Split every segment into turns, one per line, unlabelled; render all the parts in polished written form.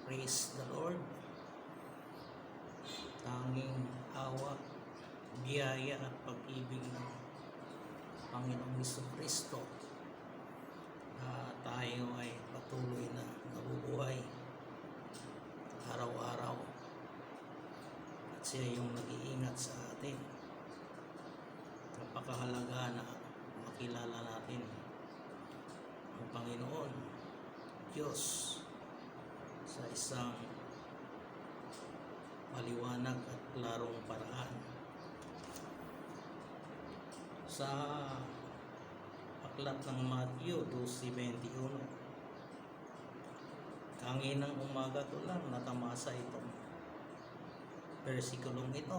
Praise the Lord. Tanging awa, biyaya at pag-ibig ng Panginoong Jesucristo na tayo ay patuloy na nabubuhay araw-araw at siya yung nag-iingat sa atin. Napakahalaga na makilala natin ang Panginoon Diyos sa isang maliwanag at klarong paraan. Sa aklat ng Matthew 12:21, kanginang umaga ko lang natamasa itong versikulong ito.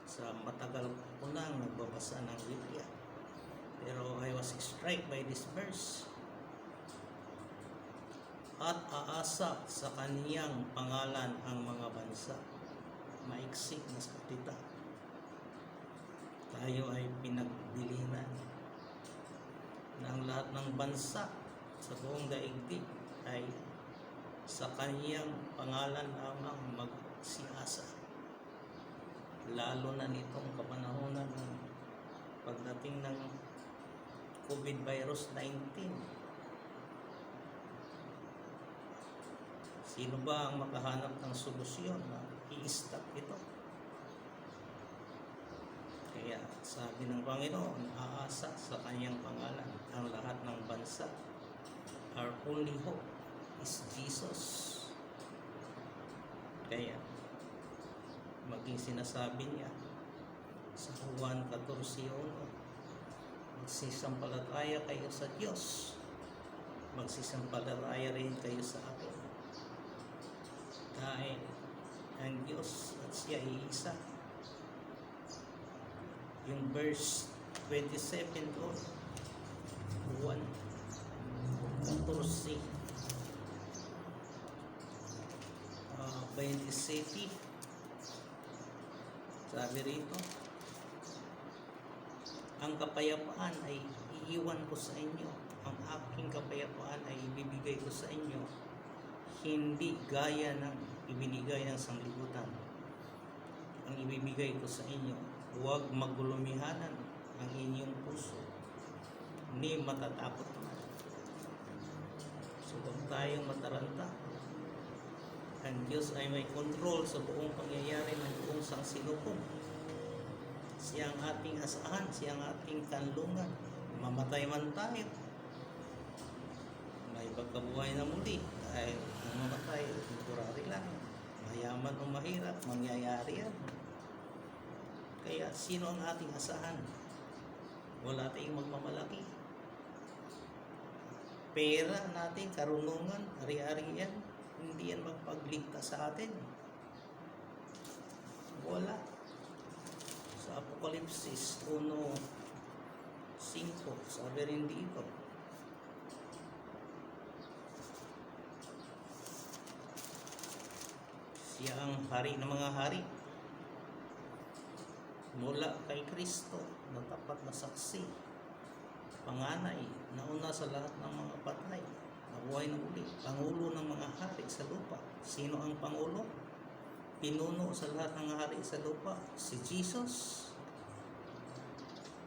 Sa matagal ko nang nagbabasa ng Biblia, pero I was struck by this verse. At aasa sa kaniyang pangalan ang mga bansa. Maiksik na salita. Tayo ay pinagbilinan na ang lahat ng bansa sa buong daigdig ay sa kaniyang pangalan lamang magsiasa. Lalo na nitong kapanahonan ng pagdating ng COVID-19. Sino ba ang makahanap ng solusyon na i-stop ito? Kaya sabi ng Panginoon, aasa sa kanyang pangalan ang lahat ng bansa. Our only hope is Jesus. Kaya maging sinasabi niya sa Juan 14:1, magsisampalataya kayo sa Diyos, magsisampalataya rin kayo sa akin. Dahil ang Diyos at siya ay isa. Yung verse 27 doon, 1:14, 27, sabi rito, ang kapayapaan ay iiwan ko sa inyo, ang aking kapayapaan ay ibibigay ko sa inyo, hindi gaya ng ibinigay ng sanglibutan. Ang ibibigay ko sa inyo, huwag magulumihanan ang inyong puso, ni matatakot man. So huwag tayong mataranta. Ang Diyos ay may control sa buong pangyayari ng buong sangsinupong. Siya ang ating asahan, siya ang ating kanlungan. Mamatay man tayo, may pagkabuhay na muli, dahil ang mamatay temporary lang. Mayaman o mahirap, mangyayari yan. Kaya sino ang ating asahan? Wala tayong magmamalaki. Pera natin, karunungan, ari-ari yan, hindi yan magpagligtas sa atin. Wala. Sa Apokalipsis 1:5, sabi rin dito, siya ang hari ng mga hari, mula kay Kristo na tapat na saksi, panganay, nauna sa lahat ng mga patay, nabuhay na uli, pangulo ng mga hari sa lupa. Sino ang pangulo? Pinuno sa lahat ng hari sa lupa, si Jesus,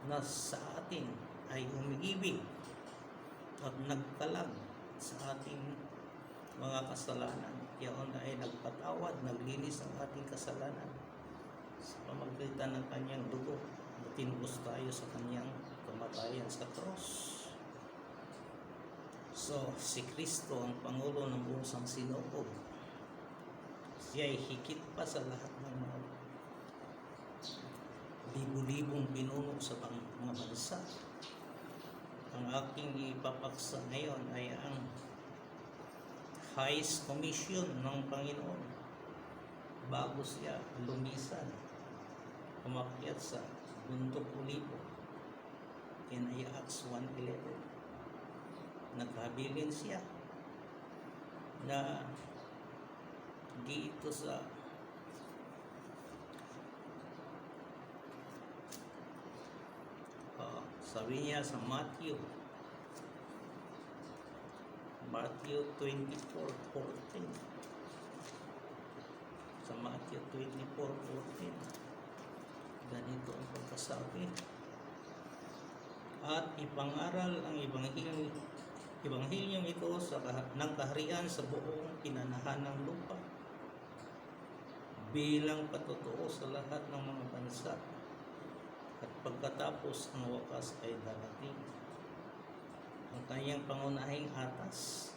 na sa atin ay umiibig at nagkalag sa ating mga kasalanan. Yaon ay nagpatawad, naglinis ang ating kasalanan sa pamamagitan ng kanyang dugo. Tinubos tayo sa kanyang kamatayan sa cross. So, si Kristo ang Pangulo ng buong sangsinupong. Siya ay higit pa sa lahat ng mga libu-libong pinuno sa mga bansa. Ang aking ipapaksa ngayon ay ang highest commission ng Panginoon bago siya lumisan, umakyat sa bundok Olivo. In Acts 1:11, naghabilin siya na dito sa sabi niya sa Matthew 24:14, Sa Matthew 24:14, ganito ang pagkasabi, at ipangaral ang ebanghilyong ito ng kaharian sa buong pinanahan ng lupa bilang patotoo sa lahat ng mga bansa, at pagkatapos ang wakas ay darating. Ang kanyang pangunahing atas,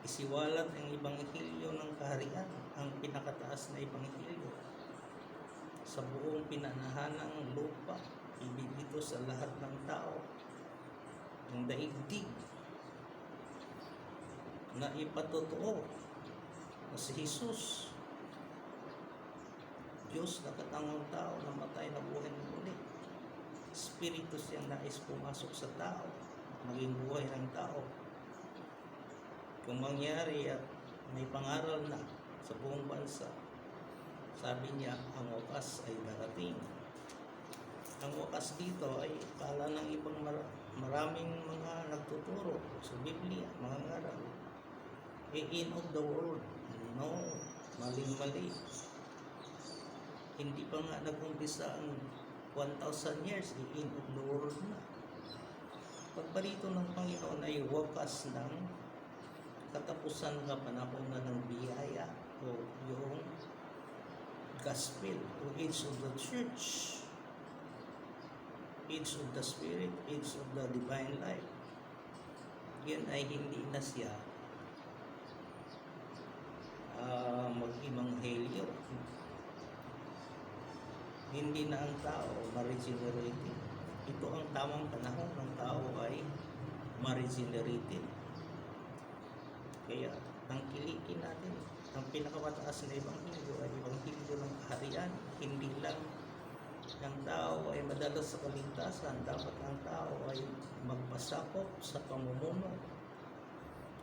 isiwalat ang ebanghilyo ng kaharian, ang pinakataas na ebanghilyo sa buong pinanahan ng lupa, ibig ito sa lahat ng tao ng daigdig, na ipatotoo na si Jesus, Diyos na katangong tao, na matay na buhay ng muli. Espiritu siyang nais pumasok sa tao, maging buhay ng tao. Kung mangyari at may pangaral na sa buong bansa, sabi niya, ang wakas ay darating. Ang wakas dito ay kala ng ibang maraming mga nagtuturo sa Biblia, mga ngaral. End of the world. No, maling-mali. Hindi pa nga nag-umpisa ang 1,000 years, end of the world na. Pagparito ng Panginoon ay wakas ng katapusan ng panahon na ng biyaya o yung gospel o age of the church, age of the spirit, age of the divine life. Yan ay hindi na siya mag-ebanghelyo. Hindi na ang tao ma-regenerated. Ito ang tamang panahon ng tao ay ma-regenerated. Kaya tangkilikin natin ang pinakamataas na ebanghelyo ay ebanghelyo ng kaharian. Hindi lang ang tao ay madala sa kaligtasan, dapat ang tao ay magpasakop sa pamumuno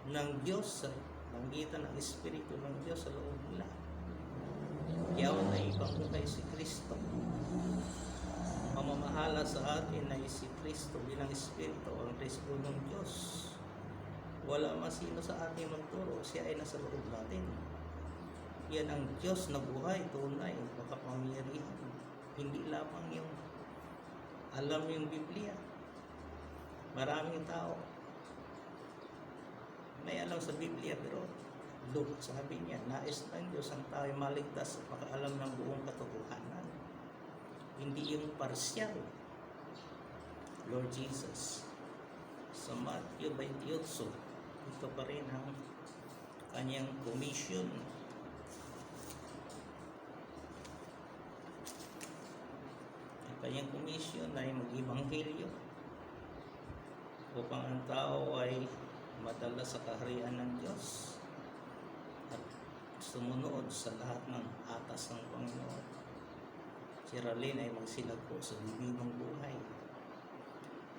ng Diyos sa panggitan ng Espiritu ng Diyos sa loob nila. Yaon ay ipangbuhay si Kristo. Mamamahala sa atin ay si Kristo bilang Espiritu, ang Kristo ng Diyos. Wala masino sa ating magturo, siya ay nasa loob natin. Yan ang Diyos na buhay, tunay, makapangyarihan. Hindi lamang yung alam yung Biblia. Maraming tao may alam sa Biblia, pero Luke, sabi niya, nais ng Diyos ang tao ay maligtas at makaalam ng buong katotohanan. Hindi yung parsyal. Lord Jesus, sa Matthew 28, ito pa rin ang kanyang commission. Ang kanyang commission ay mag-ebanghelyo upang ang tao ay madala sa kaharian ng Diyos at sumunod sa lahat ng atas ng Panginoon. Si Ralyn ay magsilagpo sa bibigong buhay,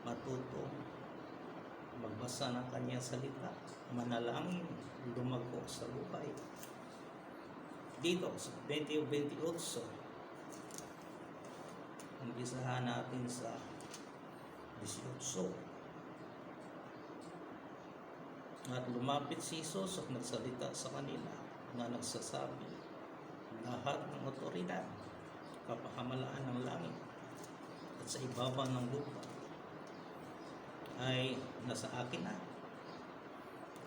matuto, magbasa ng kanyang salita, manalangin, lumago sa buhay. Dito sa 2028, umpisahan natin sa 18. At lumapit si Jesus at nagsalita sa kanila na nagsasabi, lahat ng otoridad, kapahamalaan ng langit at sa ibaba ng lupa ay nasa akin na.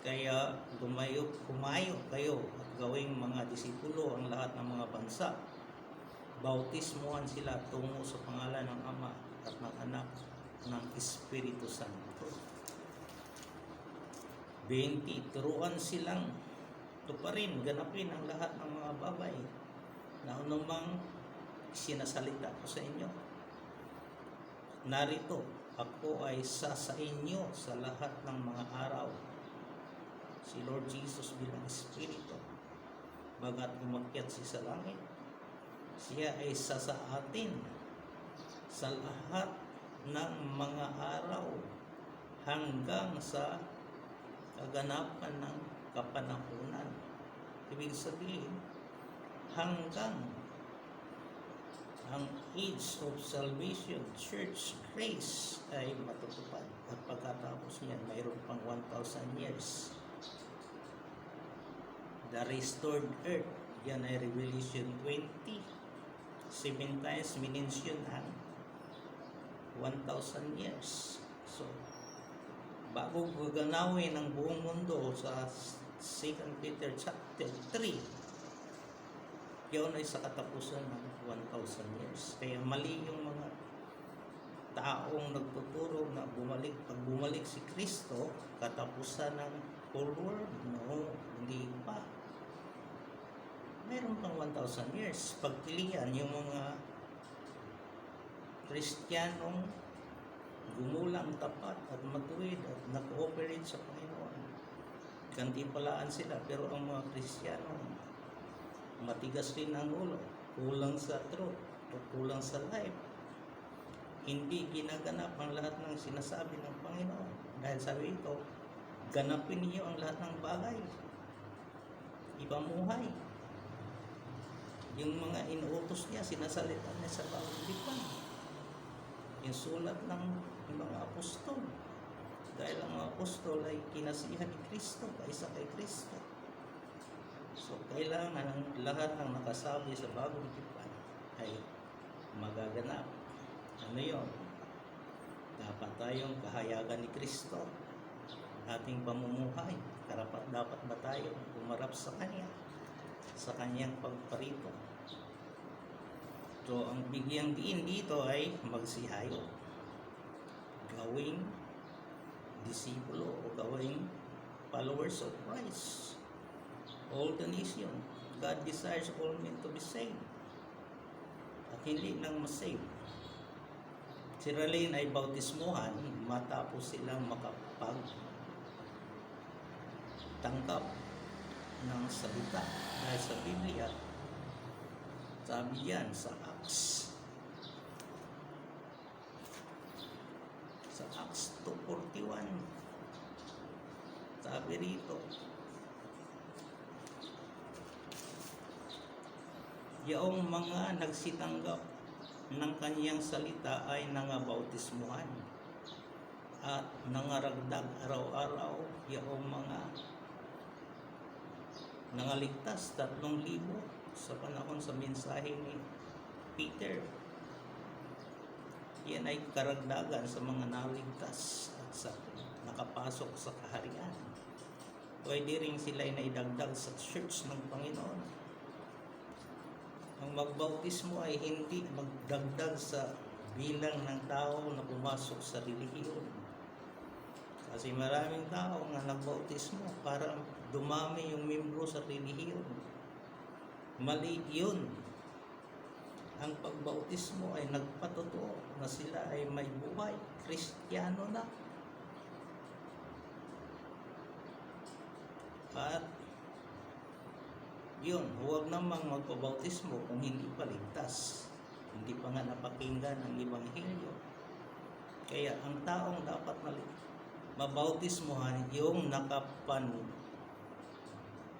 Kaya kumayo kayo at gawing mga disipulo ang lahat ng mga bansa. Bautismuhan sila tungo sa pangalan ng Ama at ng Anak ng Espiritu Santo. 20, turuan silang tuparin, ganapin ang lahat ng mga bagay na anumang sinasalita ko sa inyo. Narito, ako ay sa inyo sa lahat ng mga araw. Si Lord Jesus bilang Espiritu, bagat umakyat siya sa langit, siya ay sa atin sa lahat ng mga araw hanggang sa kaganapan ng kapanahunan. Ibig sabihin, hanggang ang age of salvation, church grace ay matutupad. At pagkatapos niyan, mayroon pang 1,000 years. The restored earth. Yan ay Revelation 20. 7 times minention ang 1,000 years. So, bago gaganawin ang buong mundo sa 2 Peter chapter 3, yun ay sa katapusan ng 1,000 years. Kaya mali yung mga taong nagtuturo na pag bumalik si Kristo, katapusan ng whole world. No, hindi pa. Meron pang 1,000 years. Pagpilian yung mga Kristiyanong gumulang tapat at matuwid at na-cooperate sa Panginoon. Gantimpalaan sila, pero ang mga Kristiyano matigas din ang ulo, kulang sa truth o kulang sa life. Hindi ginaganap ang lahat ng sinasabi ng Panginoon. Dahil sabi ito, ganapin niyo ang lahat ng bagay. Ipamuhay. Yung mga inuutos niya, sinasalita niya sa bawat lipan. Yung sulat ng mga apostol. Dahil ang mga apostol ay kinasihan ni Kristo kaysa kay Kristo. So, kailangan ng lahat ng nakasabi sa bagong tipan ay magaganap. Ano yun? Dapat tayong kahayagan ni Kristo. Ating pamumuhay. Dapat ba tayo umarap sa Kanya? Sa Kanyang pagparito. So, ang bigyang diin dito ay magsihayo. Gawing disipulo o gawing followers of Christ. All the nation. God desires all men to be saved. At hindi lang masave. Si Raylene ay bautismuhan matapos silang makapagtanggap ng salita. Dahil sa Biblia, sabi yan sa Acts 2:41, sabi rito, yaong mga nagsitanggap ng Kanyang salita ay nangabautismuhan at nangaragdag araw-araw yaong mga nangaligtas 3,000 sa panahon sa mensahe ni Peter. Yan ay karagdagan sa mga naligtas at sa nakapasok sa kaharian. Pwede rin sila ay naidagdag sa church ng Panginoon. Ang magbautismo ay hindi magdagdag sa bilang ng tao na pumasok sa relihiyon. Kasi maraming tao nga nagbautismo para dumami yung membro sa relihiyon. Mali yun. Ang pagbautismo ay nagpatotoo na sila ay may buhay. Kristiyano na. At yun, huwag namang magpabautismo kung hindi pa ligtas. Hindi pa nga napakinggan ang Ebanghelyo. Kaya ang taong dapat mabautismohan yung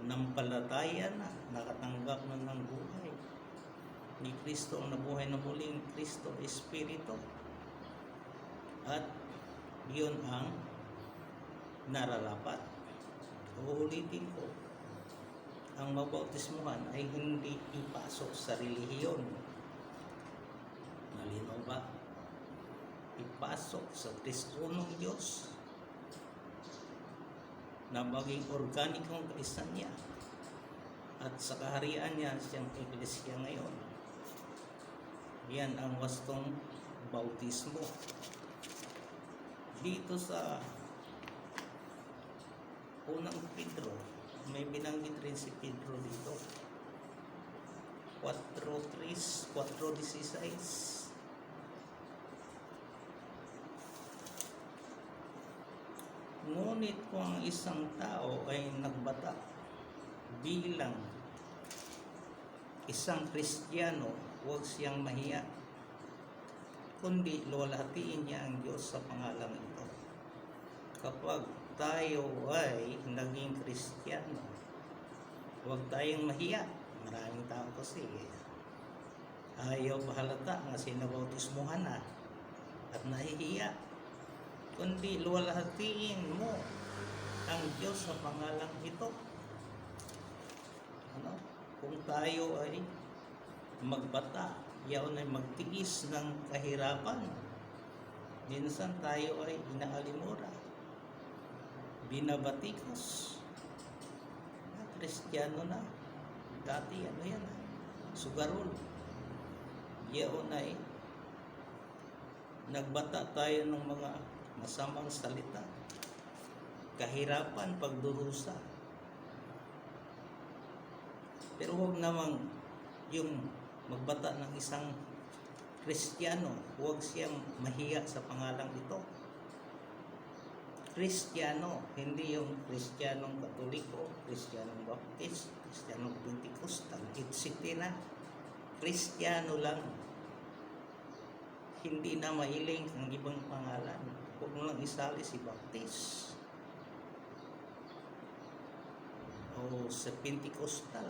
nakapalataya na, nakatanggap na ng buhay ni Kristo, ang nabuhay na muling Kristo Espiritu. At yun ang nararapat. Uulitin ko, ang mabautismuhan ay hindi ipasok sa relihiyon. Malinaw ba? Ipasok sa Kristunong Diyos na maging organikong kaisan niya at sa kaharian niya siyang iglesia ngayon. Yan ang wastong bautismo. Dito sa unang Pedro, may binanggit rin si Pedro dito. 4:16. Ngunit kung ang isang tao ay nagbata bilang isang Kristiyano, huwag siyang mahiya, kundi luwalhatiin niya ang Diyos sa pangalang ito. Kapag tayo ay naging Kristiyano, huwag tayong mahiya. Maraming tao kasi ayaw mahalata nga sinabautismuhan na at nahihiya, kundi luwalhatiin mo ang Diyos sa pangalang ito. ano, kung tayo ay magbata, yaon ay magtiis ng kahirapan, minsan tayo ay inaalimura, binabatikos. Kristiyano na, dati ano yan, sugarol. Yaon ay nagbata tayo ng mga masamang salita, kahirapan, pagdurusa. Pero huwag namang yung magbata ng isang Kristiyano, huwag siyang mahiya sa pangalang ito. Kristiyano, hindi yung Kristiyanong Katoliko, Kristiyanong Baptist, Kristiyanong Pentecostal, etc. Kristiyano lang. Hindi na mailing ang ibang pangalan. Huwag mo lang isali si Baptist o sa Pentecostal.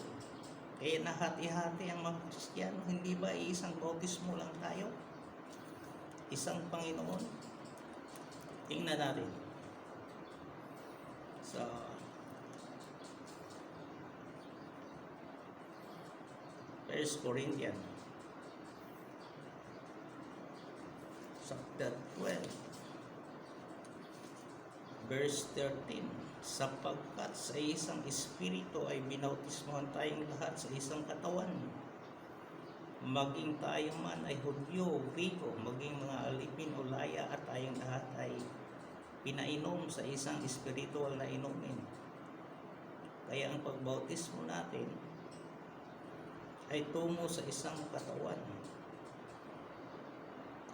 Kaya nahati-hati ang mga Kristiyano. Hindi ba isang bautismo lang tayo? Isang Panginoon? Tingnan natin. So, First Corinthians chapter 12 verse 13, sapagkat sa isang espiritu ay binautismohan tayong lahat sa isang katawan, maging tayo man ay Hudyo, Grigo, maging mga alipin o laya, at tayong lahat ay pinainom sa isang espiritual na inumin. Kaya ang pagbautismo natin ay tungo sa isang katawan.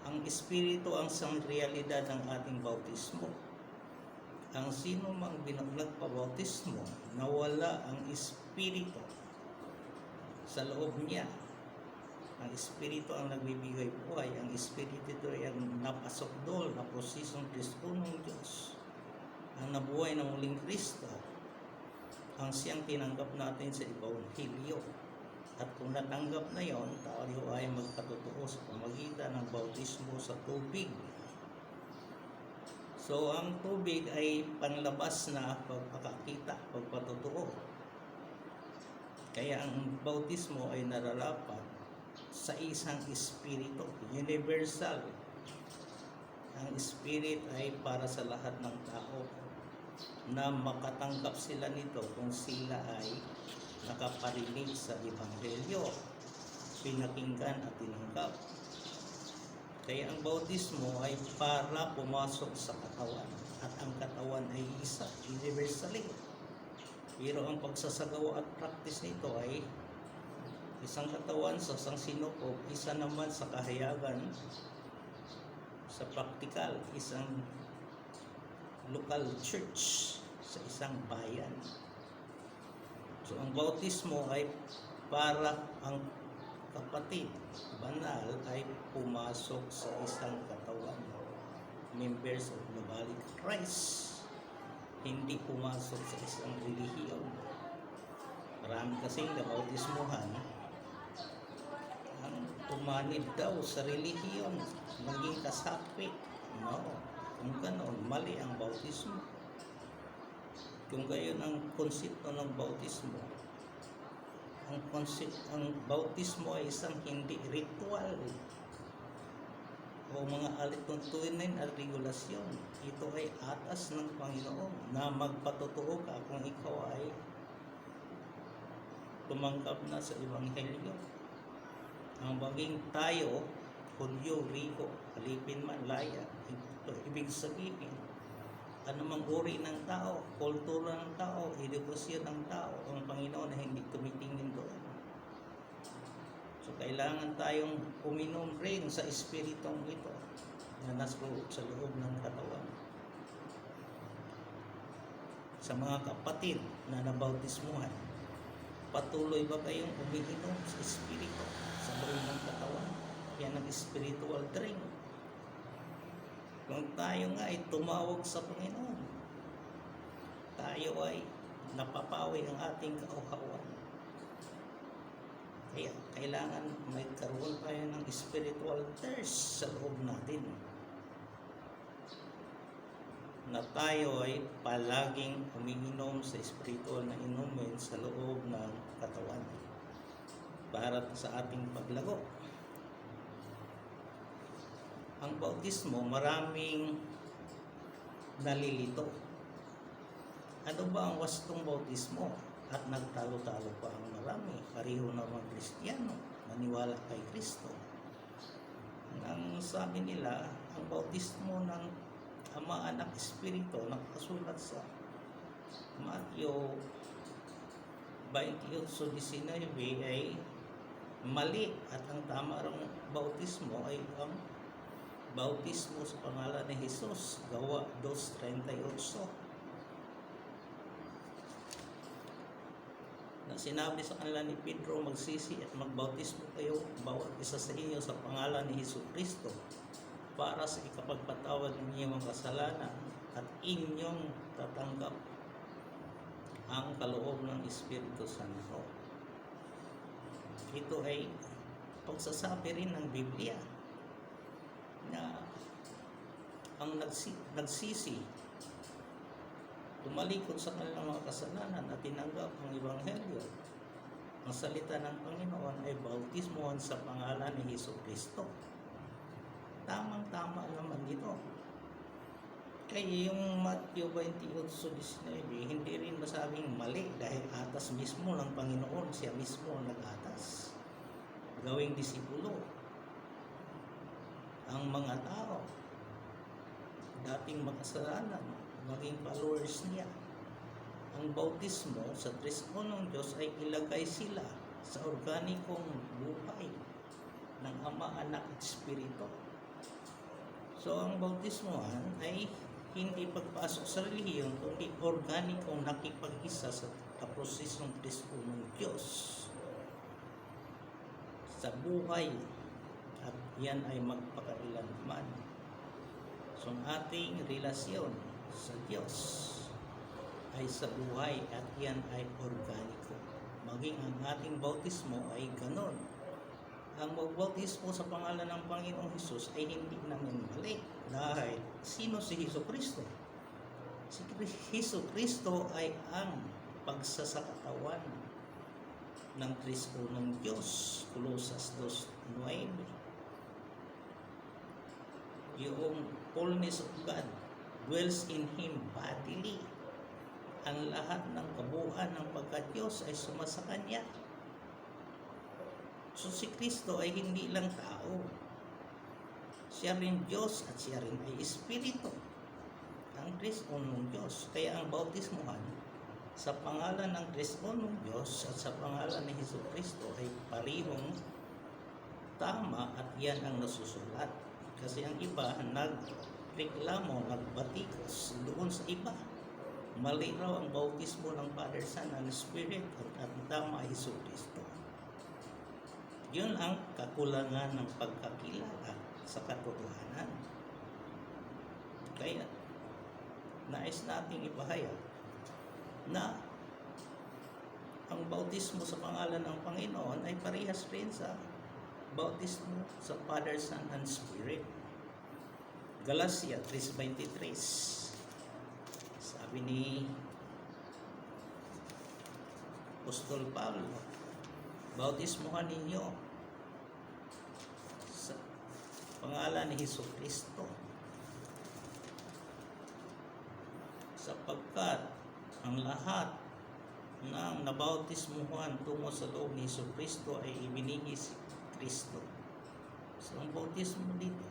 Ang espiritu ang isang realidad ng ating bautismo. Ang sino mang nagpabautismo, nawala ang espiritu sa loob niya. Ang espiritu ang nagbibigay buhay. Ang espiritu ito ay ang napasokdol na prosesong Kristunong Diyos, ang nabuhay ng muling Kristo, ang siyang tinanggap natin sa Ebanghelyo. At kung natanggap na yon, tayo ay magpatotoo sa pamagitan ng bautismo sa tubig. So, ang tubig ay panlabas na pagpakakita, pagpatotoo. Kaya ang bautismo ay nararapat sa isang espiritu, universal. Ang spirit ay para sa lahat ng tao na makatanggap sila nito kung sila ay nakaparinig sa Ebanghelyo, pinakinggan at tinanggap. Kaya ang bautismo ay para pumasok sa katawan, at ang katawan ay isa, universally. Pero ang pagsasagawa at practice nito ay isang katawan sa isang sinukob, isa naman sa kahayagan, sa practical, isang local church sa isang bayan. So ang bautismo ay para ang kapatid, banal, ay pumasok sa isang katawan, members of the body of Christ, hindi pumasok sa isang relihiyon. Marami kasing nabautismuhan ang tumanid daw sa relihiyon, maging kasapit. No, kung ganoon, mali ang bautismo. Kung gayon ang konsepto ng bautismo, ang bautismo ay isang hindi ritual o mga alituntunin at regulasyon. Ito ay atas ng Panginoon na magpatotoo ka kung ikaw ay tumanggap na sa Ebanghelyo. Ang maging tayo, Hudyo, Grigo, alipin man, laya, ito ibig sabihin, anumang uri ng tao, kultura ng tao, edukasyon ng tao, ang Panginoon ay hindi tumitingin doon. So kailangan tayong uminom rin sa espiritong ito na nasa loob ng katawan. Sa mga kapatid na nabautismuhan, patuloy ba kayong umiinom sa espiritu sa loob ng katawan? Yan ang spiritual drink. Kung tayo nga ay tumawag sa Panginoon, tayo ay napapawi ang ating kauhawan. Kaya kailangan magkaroon tayo ng spiritual thirst sa loob natin na tayo ay palaging umiinom sa espiritual na inumin sa loob ng katawan para sa ating paglago. Ang bautismo, maraming nalilito. Ano ba ang wastong bautismo? At nagtalo-talo pa ang marami. Pareho naman Kristiyano, maniwala kay Kristo. Nang sabi nila, ang bautismo ng Ama, Anak, Espiritu nakasulat sa Matthew 28:19 ay mali, at ang tama ng bautismo ay ang bautismo sa pangalan ni Jesus, Gawa 2:38. Na sinabi sa kanila ni Pedro, magsisi at magbautismo kayo bawat isa sa inyo sa pangalan ni Jesucristo para sa ikapagpatawad ninyong mga kasalanan, at inyong tatanggap ang kaloob ng Espiritu Santo. Ito ay pagsasabi rin ng Biblia na ang nagsisi, tumalikod sa kanilang mga kasalanan at tinanggap ang Ebanghelyo, ang salita ng Panginoon, ay bautismohan sa pangalan ni Jesucristo. Tamang-tama naman ito. Kaya yung Matthew 28:19 hindi rin masabing mali, dahil atas mismo ng Panginoon, siya mismo nag-atas gawing disipulo ang mga tao, dating makasalanan, maging followers niya. Ang bautismo sa Trisonong Diyos ay ilagay sila sa organikong buhay ng Ama, Anak at Espiritu. So ang bautismohan ay hindi pagpasok sa relihiyon, kundi organikong nakipag-isa sa kaprosesong Trisonong Diyos sa buhay, at yan ay magpakailanman. So ang ating relasyon sa Diyos ay sa buhay, at yan ay organiko. Maging ang ating bautismo ay ganon. Ang magbautismo sa pangalan ng Panginoong Hesus ay hindi namin mali, dahil sino si Jesucristo? Si Jesucristo ay ang pagsasakatawan ng Kristo ng Diyos, Colosas 2:9. Yung fullness of God dwells in Him bodily. Ang lahat ng kabuuan ng pagka-Diyos ay sumasa Kanya. So si Kristo ay hindi lang tao. Siya rin Diyos, at siya rin ay Espiritu. Ang Trisonong Diyos. Kaya ang bautismohan sa pangalan ng Trisonong Diyos at sa pangalan ni Jesucristo ay parehong tama, at yan ang nasusulat. Kasi ang iba nagreklamo, nagbatikos doon sa iba. Mali raw ang bautismo ng Father, Son, and Spirit, at tama ay Jesucristo. Yun ang kakulangan ng pagkakilala sa katotohanan. Kaya nais nating ipahayag na ang bautismo sa pangalan ng Panginoon ay parehas rin sa bautismo sa Father, Son, and Spirit. Galatia 3:23. Sabi ni Apostol Pablo, bautismohan ninyo sa pangalan ni Jesucristo, sapagkat ang lahat ng nabautismuhan tungo sa loob ni Jesucristo ay ibinigay si Kristo. So ang bautismo dito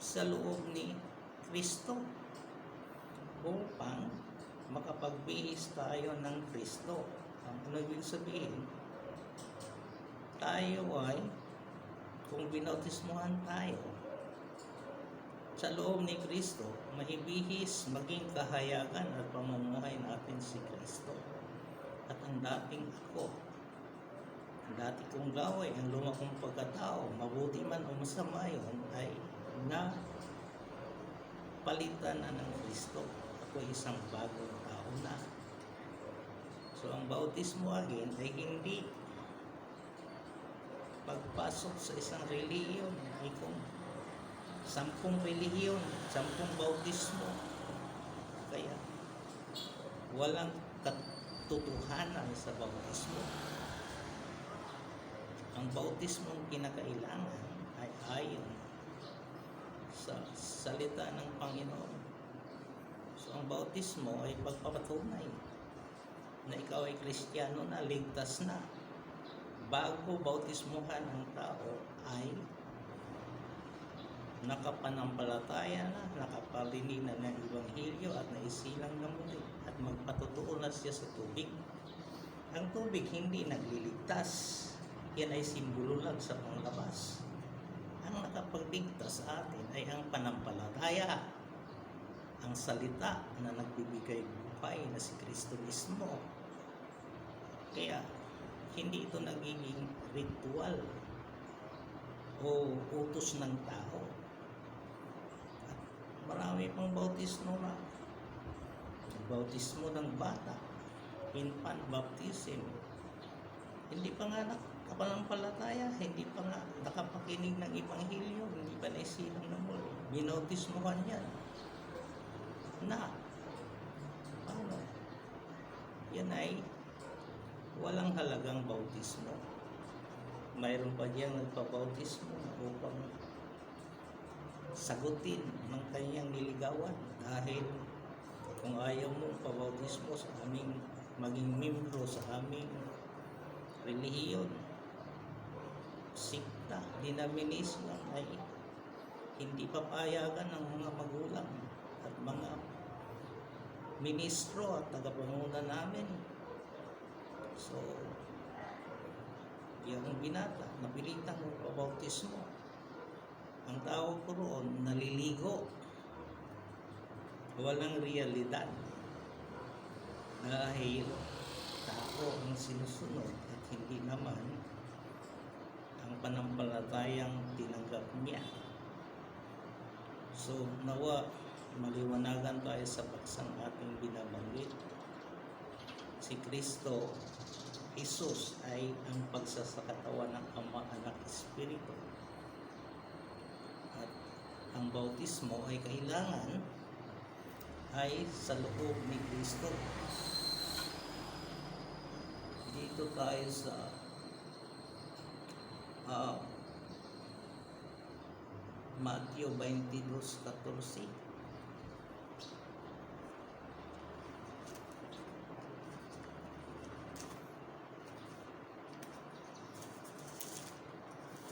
sa loob ni Kristo, upang makapagbihis tayo ng Kristo. Ang ibig sabihin, tayo ay, kung binautismuhan tayo sa loob ni Kristo, maibihis maging kahayagan at pamumuhay natin si Kristo. At ang dating ako, ang dati kong gaway, ang luma kong pagkatao, mabuti man o masama yun, ay na palitan na ng Kristo. Ako isang bagong tao na. So ang bautismo again ay hindi pagpasok sa isang relihiyon, ay kung 10 relihiyon, 10 bautismo. Kaya walang katotohanan sa bautismo. Ang bautismong kinakailangan ay ayon sa salita ng Panginoon. So ang bautismo ay pagpapatunay na ikaw ay Kristiyano na, ligtas na. Bago bautismuhan ang tao ay nakapanampalataya na, nakaparinig na ng Ebanghelyo at naisilang na muli at magpatotoo na siya sa tubig. Ang tubig hindi nagliligtas. Yan ay simbolo lang sa panglabas. Ang nakapagligtas sa atin ay ang panampalataya, ang salita na nagbibigay buhay na si Kristo mismo. Kaya hindi ito nagiging ritual o utos ng tao. At marami pang bautismo na. Bautismo ng bata, infant baptism. Hindi pa nga nakapanampalataya, hindi pa nga nakapakinig ng Ebanghelyo, hindi pa naisilang na muli. Binautismohan yan. Na, ano? Yan ay walang halagang bautismo. Mayroon pa diyang nagpabautismo upang sagutin ng kanyang niligawan dahil kung ayaw mo pabautismo sa aming maging membro sa aming relihiyon, sikta, denomination ay hindi papayagan ng mga magulang at mga ministro at tagapanguna namin. So, yung binata, napilitang magpabautismo. Ang tawag ko roon, naliligo. Walang realidad. Dahil tao ang sinusunod at hindi naman ang panampalatayang tinanggap niya. So, nawa maliwanagan tayo sa paksang ating binabanggit. Si Kristo, Jesus ay ang pagsasakatawan ng Ama, Anak, Espiritu. At ang bautismo ay kailangan ay sa loob ni Kristo. Dito tayo sa Matthew 22:14.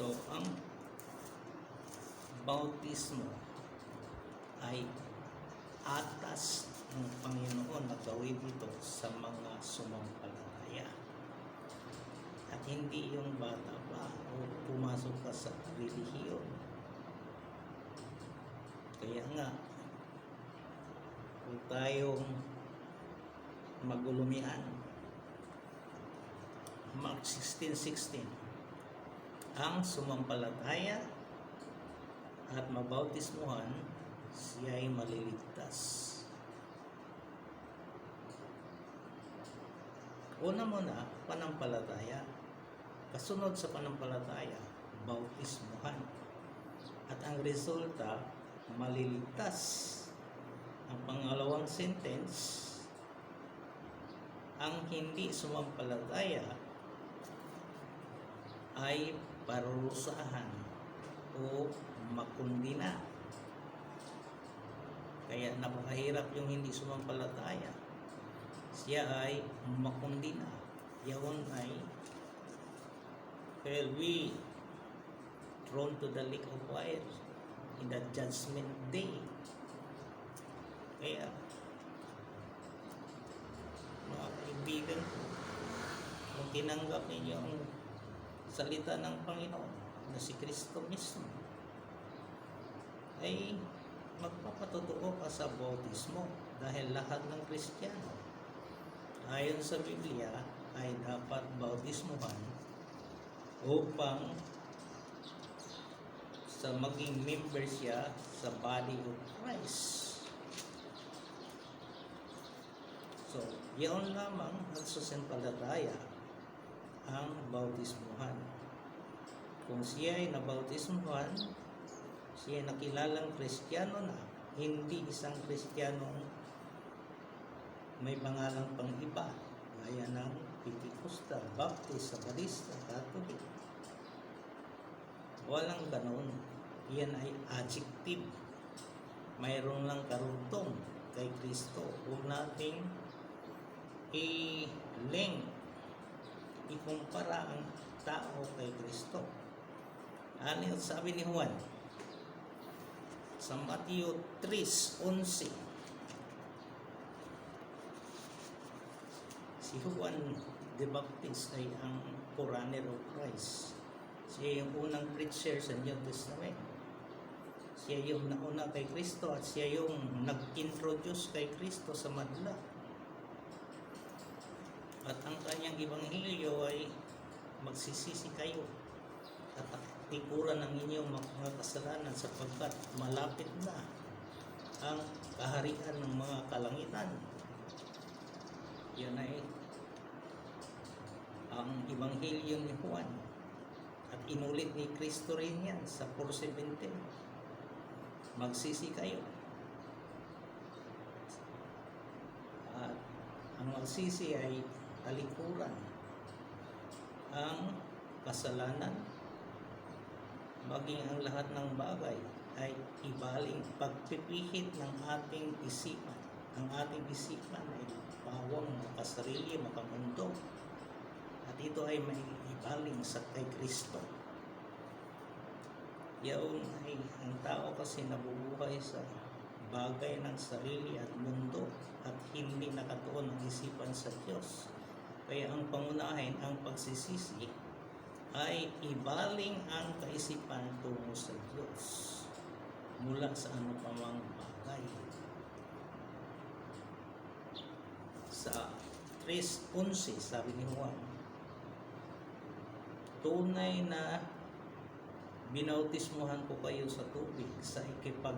So, ang bautismo ay atas ng Panginoon na gawin ito sa mga sumampalataya. At hindi yung bata pa o pumasok ka sa relihiyon. Kaya nga, kung tayong magulumian, Mark 16:16, ang sumampalataya at mabautismuhan, siya ay maliligtas. Una muna, panampalataya. Kasunod sa panampalataya, bautismuhan. At ang resulta, maliligtas. Ang pangalawang sentence, ang hindi sumampalataya ay parurusahan o makundina. Kaya napakahirap yung hindi sumampalataya. Siya ay makundina. Yaon ay will be thrown to the lake of fire in the judgment day. Kaya mga kaibigan ko, kung tinanggap ninyo ang salita ng Panginoon na si Kristo mismo, ay magpapatotoo ka sa bautismo dahil lahat ng Kristiyano ayon sa Biblia ay dapat bautismuhan upang sa maging member siya sa body of Christ. So, yun lamang nagsusumpalataya ang bautismuhan. Kung siya ay nabautismuhan, Siya nakilalang Kristiyano na, hindi isang Kristiyanong may pangalang pang iba, gaya ng Pentecostal, Baptist, Sabatista, Catholic. Walang ganoon. Yan ay adjective. Mayroon lang karugtong kay Kristo. Huwag nating i-link, ikumpara ang tao kay Kristo. Ano yung sabi ni Juan sa Matthew 3:11? Si Juan the Baptist ay ang forerunner of Christ. Siya yung unang preacher sa New Testament. Siya yung nauna kay Kristo at siya yung nag-introduce kay Kristo sa madla. At ang kanyang ebanghelyo ay magsisisi kayo at tikuran ng inyong mga kasalanan sapagkat malapit na ang kaharian ng mga kalangitan. Yan ay ang ebanghelyo ni Juan. At inulit ni Kristo rin yan sa 4:17. Magsisi kayo. At ang magsisi ay talikuran ang kasalanan, maging ang lahat ng bagay ay ibaling pagpipihit ng ating isipan. Ang ating isipan ay pawang makasarili, makamundo. At ito ay may ibaling sa kay Kristo. Yaon ay ang tao kasi nabubuhay sa bagay ng sarili at mundo at hindi nakatuon ang isipan sa Diyos. Kaya ang pangunahin, ang pagsisisi ay ibaling ang kaisipan tungo sa Diyos mula sa anumang bagay. Sa 3:11 sabi ni Juan, tunay na binautismuhan ko kayo sa tubig sa